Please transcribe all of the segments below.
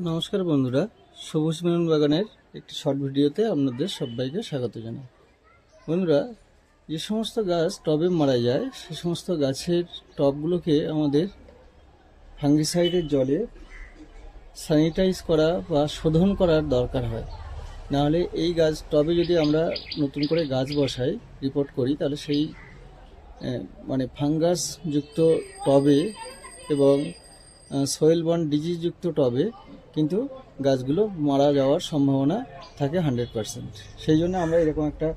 নমস্কার বন্ধুরা, সবুজ মেরুন বাগানের একটি শর্ট ভিডিওতে আপনাদের সবাইকে স্বাগত জানাই। বন্ধুরা, যে সমস্ত গাছ টবে মারা যায় সে সমস্ত গাছের টবগুলোকে আমাদের ফাঙ্গিসাইডের জলে স্যানিটাইজ করা বা শোধন করার দরকার হয়। নাহলে এই গাছ টবে যদি আমরা নতুন করে গাছ বসাই, রিপোর্ট করি, তাহলে সেই ফাঙ্গাসযুক্ত টবে এবং সোয়েল বর্ন ডিজিজযুক্ত টবে কিন্তু গাছগুলো মারা যাওয়ার সম্ভাবনা থাকে 100%। সেই জন্য আমরা এরকম একটা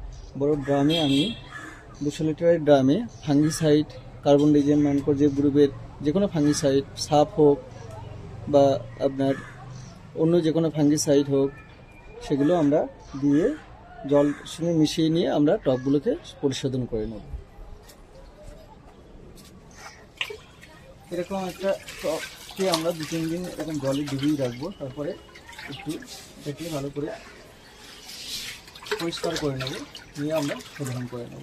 বড় ড্রামে, আমি 200 লিটারের ড্রামে ফাঙ্গিসাইড, কার্বনডিজিম, ম্যানকোজেব গ্রুপের যে কোনো ফাঙ্গিসাইড, সাপ হোক বা আপনার অন্য যে কোনো ফাঙ্গিসাইড হোক, সেগুলো আমরা দিয়ে জল সঙ্গে মিশিয়ে নিয়ে আমরা টবগুলোকে পরিশোধন করে নেব। এরকম একটা টবকে আমরা 2-3 দিন এরকম জলে ডুবিয়ে রাখবো। তারপরে একটু দেখলে ভালো করে পরিষ্কার করে নেব, নিয়ে আমরা শোধন করে নেব।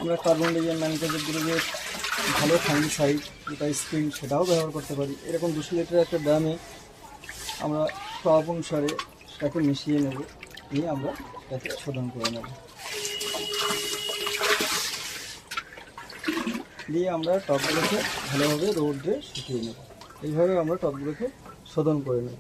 আমরা কার্বনডিজিম, ম্যানকোজেব গ্রুপের ভালো ফাঙ্গিসাইড, যেটা স্প্রিং, সেটাও ব্যবহার করতে পারি। এরকম 200 লিটার একটা ড্রামে আমরা টব অনুসারে তাকে মিশিয়ে নেব, নিয়ে আমরা তাকে শোধন করে নেব। দিয়ে আমরা টবগুলোকে ভালোভাবে রৌদ্রে শুকিয়ে নেব। এইভাবে আমরা টবগুলোকে শোধন করে নেব।